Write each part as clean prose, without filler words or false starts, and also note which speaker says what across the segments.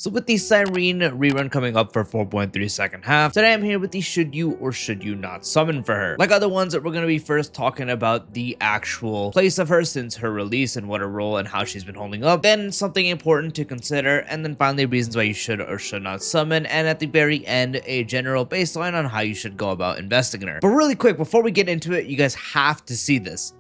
Speaker 1: So with the Cyrene rerun coming up for 4.3 second half, today I'm here with the should you or should you not summon for her. Like other ones, we're going to be first talking about the actual place of her since her release and what her role and how she's been holding up, then something important to consider, and then finally reasons why you should or should not summon, and at the very end, a general baseline on how you should go about investing in her. But really quick, before we get into it, you guys have to see this.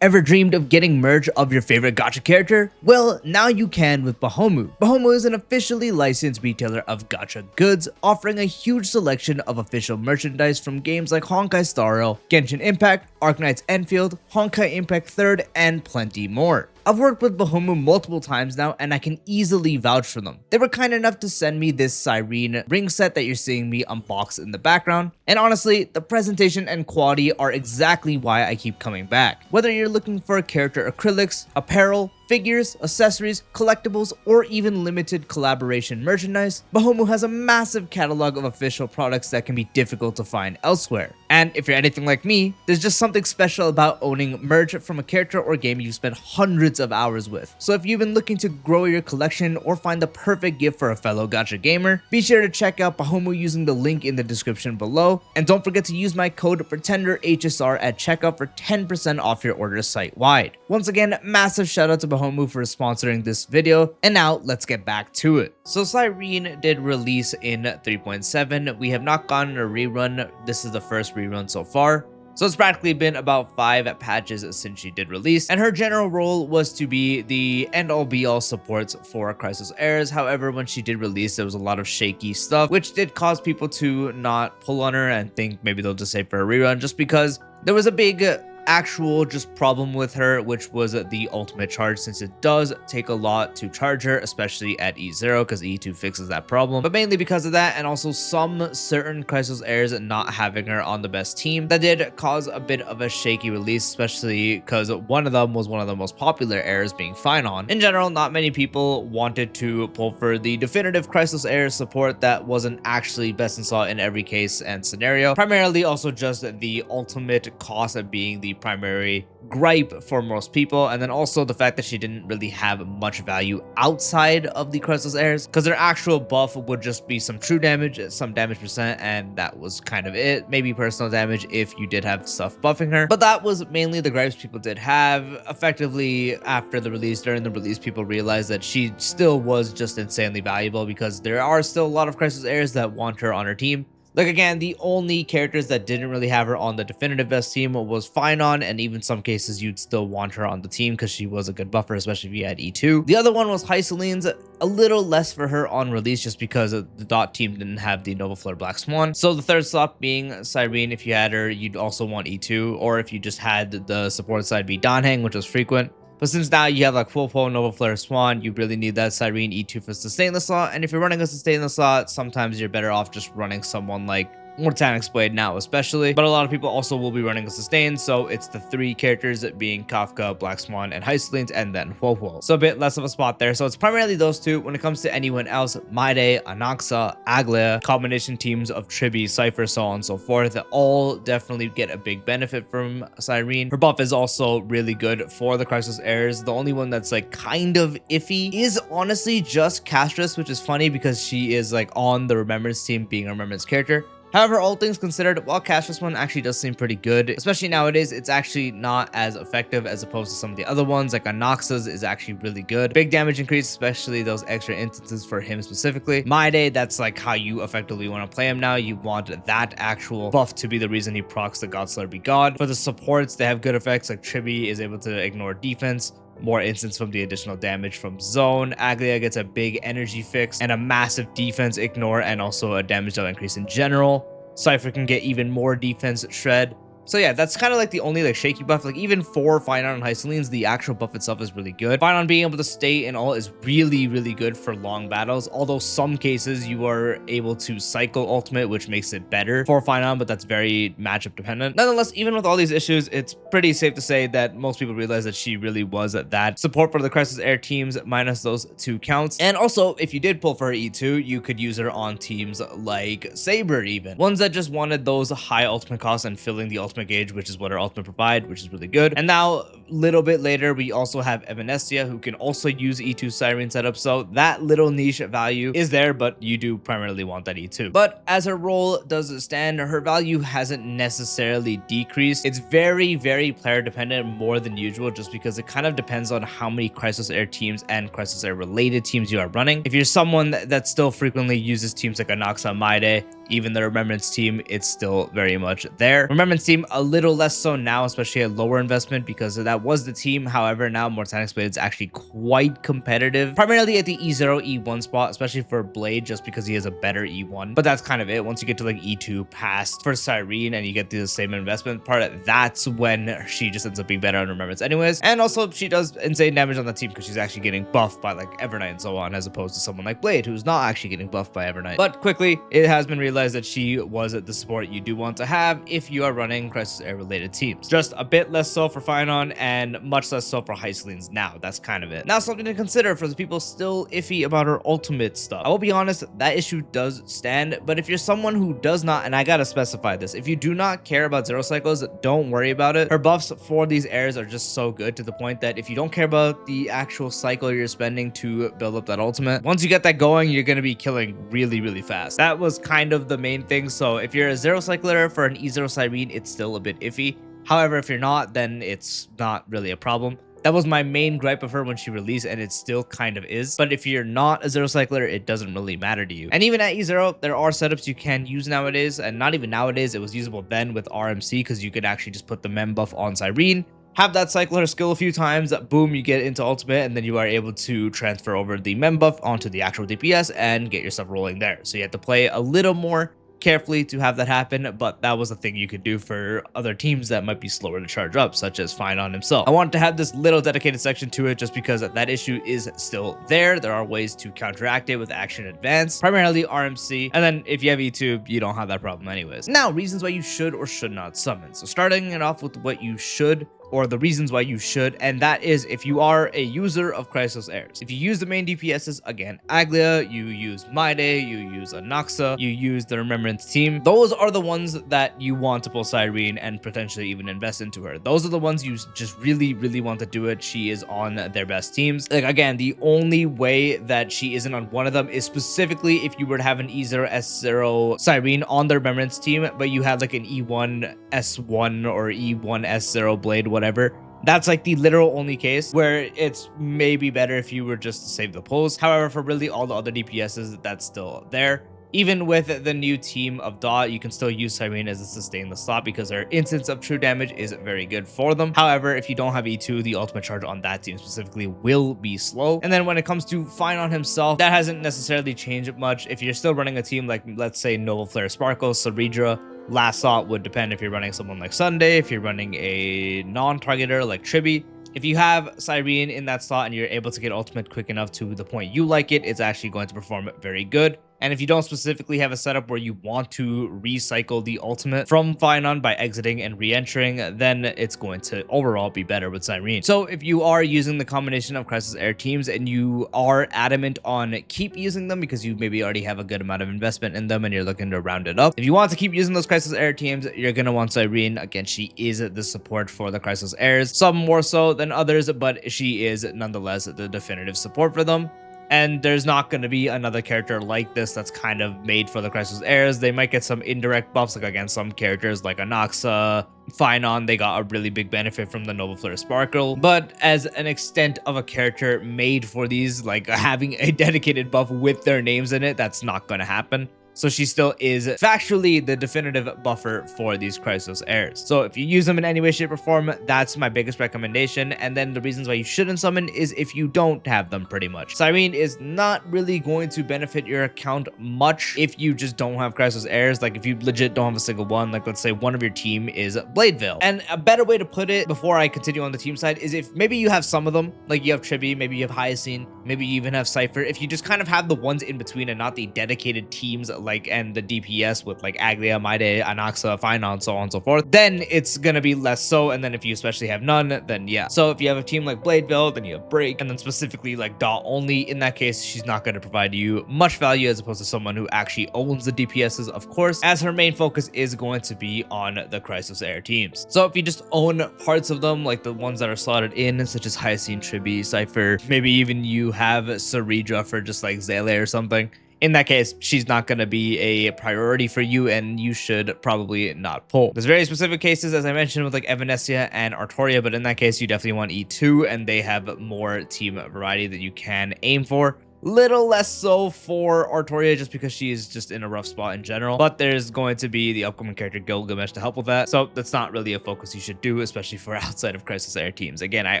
Speaker 1: Ever dreamed of getting merch of your favorite gacha character? Well, now you can with Bahomu. Bahomu is an officially licensed retailer of gacha goods, offering a huge selection of official merchandise from games like Honkai Star Rail, Genshin Impact, Arknight's Enfield, Honkai Impact 3rd, and plenty more. I've worked with Bahomu multiple times now, and I can easily vouch for them. They were kind enough to send me this Cyrene ring set that you're seeing me unbox in the background, and honestly, the presentation and quality are exactly why I keep coming back. Whether you're looking for character acrylics, apparel, figures, accessories, collectibles, or even limited collaboration merchandise, Bahomu has a massive catalog of official products that can be difficult to find elsewhere. And if you're anything like me, there's just something special about owning merch from a character or game you've spent hundreds of hours with. So if you've been looking to grow your collection or find the perfect gift for a fellow gacha gamer, be sure to check out Bahomu using the link in the description below, and don't forget to use my code PRETENDERHSR at checkout for 10% off your order site-wide. Once again, massive shout out to Bahomu for sponsoring this video, and now let's get back to it. So Cyrene did release in 3.7. We have not gotten a rerun. This is the first rerun so far. So it's practically been about 5 patches since she did release, and her general role was to be the end-all be-all supports for Crisis Heirs. However, when she did release, there was a lot of shaky stuff, which did cause people to not pull on her and think maybe they'll just save for a rerun, just because there was a big actual just problem with her, which was the ultimate charge, since it does take a lot to charge her, especially at E0, because E2 fixes that problem. But mainly because of that, and also some certain Crisis Heirs not having her on the best team, that did cause a bit of a shaky release, especially because one of them was one of the most popular heirs, being Finon. In general, not many people wanted to pull for the definitive Crisis Heir support that wasn't actually best installed in every case and scenario. Primarily also just the ultimate cost of being the primary gripe for most people, and then also the fact that she didn't really have much value outside of the Crisis Heirs, because their actual buff would just be some true damage, some damage percent, and that was kind of it. Maybe personal damage if you did have stuff buffing her, but that was mainly the gripes people did have. Effectively, after the release, during the release, people realized that she still was just insanely valuable, because there are still a lot of Crisis Heirs that want her on her team. Like, again, the only characters that didn't really have her on the definitive best team was Finon, and even some cases you'd still want her on the team because she was a good buffer, especially if you had E2. The other one was Cyrene, a little less for her on release just because the dot team didn't have the Nova Flare Black Swan. So the third slot being Cyrene, if you had her, you'd also want E2, or if you just had the support side be Danheng, which was frequent. But since now you have like Full Nova Flare Swan, you really need that Cyrene E2 for sustainless slot. And if you're running a sustainless slot, sometimes you're better off just running someone like Mortanic's Blade now, especially. But a lot of people also will be running a sustain, so it's the 3 characters being Kafka, Black Swan, and Hycelines, and then Huohuo. So a bit less of a spot there. So it's primarily those 2. When it comes to anyone else, Maide, Anaxa, Aglia, combination teams of Tribi, Cypher, so on and so forth, all definitely get a big benefit from Cyrene. Her buff is also really good for the Crisis Heirs. The only one that's like kind of iffy is honestly just Castris, which is funny because she is like on the Remembrance team, being a Remembrance character. However, all things considered, while Castris one actually does seem pretty good, especially nowadays, it's actually not as effective as opposed to some of the other ones. Like Anaxa's is actually really good. Big damage increase, especially those extra instances for him specifically. Maide, that's like how you effectively want to play him now. You want that actual buff to be the reason he procs the Godslayer Be God. For the supports, they have good effects, like Tribi is able to ignore defense, more instance from the additional damage from zone. Aglia gets a big energy fix and a massive defense ignore, and also a damage dealt increase in general. Cypher can get even more defense shred. So yeah, that's kind of like the only like shaky buff. Like even for Finon and Hycelines, the actual buff itself is really good. Finon being able to stay in all is really, really good for long battles. Although some cases you are able to cycle ultimate, which makes it better for Finon, but that's very matchup dependent. Nonetheless, even with all these issues, it's pretty safe to say that most people realize that she really was that support for the Crisis Heir teams minus those 2 counts. And also, if you did pull for her E2, you could use her on teams like Saber, even ones that just wanted those high ultimate costs and filling the ultimate gauge, which is what her ultimate provide, which is really good. And now little bit later, we also have Evanescia, who can also use E2 Cyrene setup. So that little niche value is there, but you do primarily want that E2. But as her role does stand, her value hasn't necessarily decreased. It's very, very player dependent more than usual, just because it kind of depends on how many Crisis Air teams and Crisis Air related teams you are running. If you're someone that still frequently uses teams like Anaxa, Maide, even the Remembrance team, it's still very much there. Remembrance team, a little less so now, especially at lower investment, because that was the team. However, now Mortanix Blade is actually quite competitive, primarily at the E0, E1 spot, especially for Blade, just because he has a better E1. But that's kind of it. Once you get to like E2 past for Cyrene and you get the same investment part, that's when she just ends up being better on Remembrance anyways. And also she does insane damage on the team because she's actually getting buffed by like Evernight and so on, as opposed to someone like Blade, who's not actually getting buffed by Evernight. But quickly, it has been realized that she was the support you do want to have if you are running Crisis Air related teams. Just a bit less so for Finon and much less so for Hycelines now. That's kind of it. Now, something to consider for the people still iffy about her ultimate stuff. I will be honest, that issue does stand, but if you're someone who does not, and I gotta specify this, if you do not care about zero cycles, don't worry about it. Her buffs for these airs are just so good to the point that if you don't care about the actual cycle you're spending to build up that ultimate, once you get that going, you're gonna be killing really, really fast. That was kind of the main thing. So if you're a zero cycler for an E0 Cyrene, it's still a bit iffy. However, if you're not, then it's not really a problem. That was my main gripe of her when she released, and it still kind of is. But if you're not a zero cycler, it doesn't really matter to you. And even at E0, there are setups you can use nowadays, and not even nowadays, it was usable then with RMC, because you could actually just put the mem buff on Cyrene, have that cycle her skill a few times, boom, you get into ultimate, and then you are able to transfer over the mem buff onto the actual DPS and get yourself rolling there. So you have to play a little more carefully to have that happen, but that was a thing you could do for other teams that might be slower to charge up, such as Finon himself. I wanted to have this little dedicated section to it just because that issue is still there. There are ways to counteract it with action advance, primarily RMC, and then if you have E2, you don't have that problem anyways. Now, reasons why you should or should not summon. So starting it off with what you should, or the reasons why you should, and that is if you are a user of Crisis Airs. If you use the main DPSs, again, Aglia, you use Maide, you use Anaxa, you use the Remembrance team, those are the ones that you want to pull Cyrene and potentially even invest into her. Those are the ones you just really, really want to do it. She is on their best teams. Like, again, the only way that she isn't on one of them is specifically if you were to have an E0 S0 Cyrene on the Remembrance team, but you had like an E1 S1 or E1 S0 Blade, whatever. That's like the literal only case where it's maybe better if you were just to save the pulls. However, for really all the other DPSs, that's still there. Even with the new team of Dot, you can still use Cyrene as a sustain the slot because her instance of true damage is very good for them. However, if you don't have E2, the ultimate charge on that team specifically will be slow. And then when it comes to Finon himself, that hasn't necessarily changed much. If you're still running a team like, let's say, Noble Flare Sparkle, Ceredra, last thought would depend if you're running someone like Sunday, if you're running a non-targeter like Tribi. If you have Cyrene in that slot and you're able to get ultimate quick enough to the point you like it, it's actually going to perform very good. And if you don't specifically have a setup where you want to recycle the ultimate from Finon by exiting and re-entering, then it's going to overall be better with Cyrene. So if you are using the combination of Crisis Air teams and you are adamant on keep using them because you maybe already have a good amount of investment in them and you're looking to round it up, if you want to keep using those Crisis Air teams, you're going to want Cyrene. Again, she is the support for the Crisis Airs, some more so than others, but she is nonetheless the definitive support for them. And there's not going to be another character like this that's kind of made for the Crisis Airs. They might get some indirect buffs, like against some characters like Anaxa, Finon, they got a really big benefit from the Noble Flare Sparkle. But as an extent of a character made for these, like having a dedicated buff with their names in it, that's not going to happen. So she still is factually the definitive buffer for these Crisis Airs. So if you use them in any way, shape, or form, that's my biggest recommendation. And then the reasons why you shouldn't summon is if you don't have them, pretty much. Cyrene is not really going to benefit your account much if you just don't have Crisis Airs. Like if you legit don't have a single one, like let's say one of your team is Bladeville. And a better way to put it before I continue on the team side is if maybe you have some of them, like you have Tribi, maybe you have Hyacine, maybe you even have Cypher. If you just kind of have the ones in between and not the dedicated teams like, and the DPS with like Aglia, Maide, Anaxa, Finon, so on and so forth, then it's gonna be less so. And then if you especially have none, then yeah. So if you have a team like Bladeville, then you have Break, and then specifically like Dot only, in that case, she's not gonna provide you much value as opposed to someone who actually owns the DPSs, of course, as her main focus is going to be on the Crisis Air teams. So if you just own parts of them, like the ones that are slotted in, such as Hyacine, Tribi, Cypher, maybe even you have Ceridra for just like Zele or something, in that case, she's not going to be a priority for you, and you should probably not pull. There's very specific cases, as I mentioned, with like Evanescence and Artoria, but in that case, you definitely want E2, and they have more team variety that you can aim for. Little less so for Artoria, just because she is just in a rough spot in general, but there's going to be the upcoming character Gilgamesh to help with that, so that's not really a focus you should do, especially for outside of Crisis Air teams. Again, I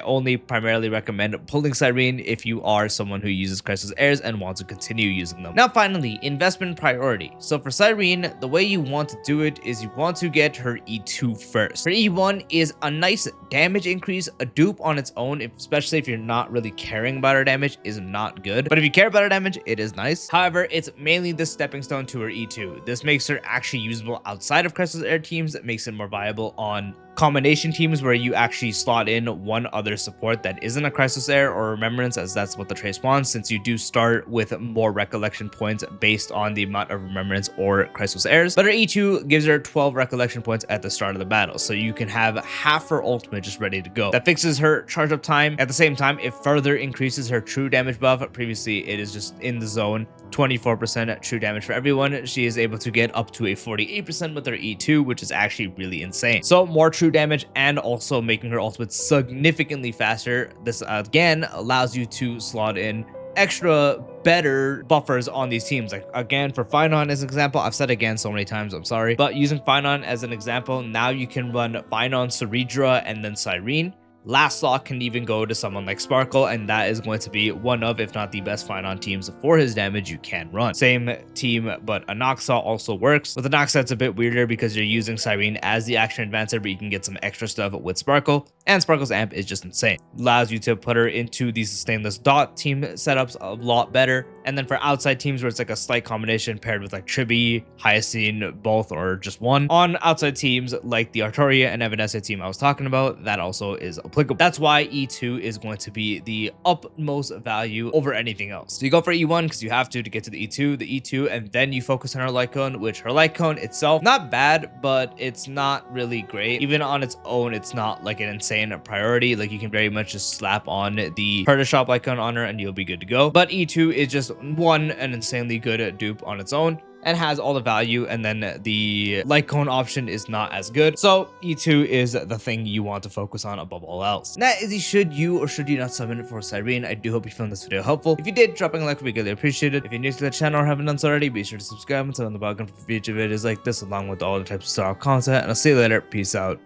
Speaker 1: only primarily recommend pulling Cyrene if you are someone who uses Crisis Airs and want to continue using them. Now finally, investment priority. So for Cyrene, the way you want to do it is you want to get her E2 first. Her E1 is a nice damage increase. A dupe on its own, especially if you're not really caring about her damage, is not good, but if you care about her damage, it is nice. However, it's mainly the stepping stone to her E2. This makes her actually usable outside of Crisis Air teams. It makes it more viable on combination teams where you actually slot in one other support that isn't a Crisis Air or Remembrance, as that's what the Trace wants, since you do start with more recollection points based on the amount of Remembrance or Crisis Airs. But her E2 gives her 12 recollection points at the start of the battle, so you can have half her ultimate just ready to go. That fixes her charge up time. At the same time, it further increases her true damage buff. Previously, it is just in the zone, 24% true damage for everyone. She is able to get up to a 48% with her E2, which is actually really insane. So more true damage and also making her ultimate significantly faster. This again allows you to slot in extra better buffers on these teams. Like again, for Finon as an example, I've said again so many times, I'm sorry, but using Finon as an example, now you can run Finon, Ceridra, and then Cyrene. Last slot can even go to someone like Sparkle, and that is going to be one of, if not the best Finon teams for his damage you can run. Same team, but Anaxa also works. With Anaxa, it's a bit weirder because you're using Cyrene as the action advancer, but you can get some extra stuff with Sparkle, and Sparkle's amp is just insane. Allows you to put her into these sustainless dot team setups a lot better. And then for outside teams where it's like a slight combination paired with like Tribi, Hyacine, both or just one, on outside teams like the Artoria and Evanescence team I was talking about, that also is applicable. That's why E2 is going to be the utmost value over anything else. So you go for E1 because you have to get to the E2, and then you focus on her light cone, which her light cone itself, not bad, but it's not really great. Even on its own, it's not like an insane priority. Like you can very much just slap on the Curtis Shop light cone on her and you'll be good to go. But E2 is just an insanely good dupe on its own and has all the value, and then the light cone option is not as good. So E2 is the thing you want to focus on above all else. And that is the should you or should you not summon for Cyrene. I do hope you found this video helpful. If you did, dropping a like would be greatly appreciated. If you're new to the channel or haven't done so already, be sure to subscribe and turn on the bell icon for future videos like this, along with all the types of style content. And I'll see you later. Peace out.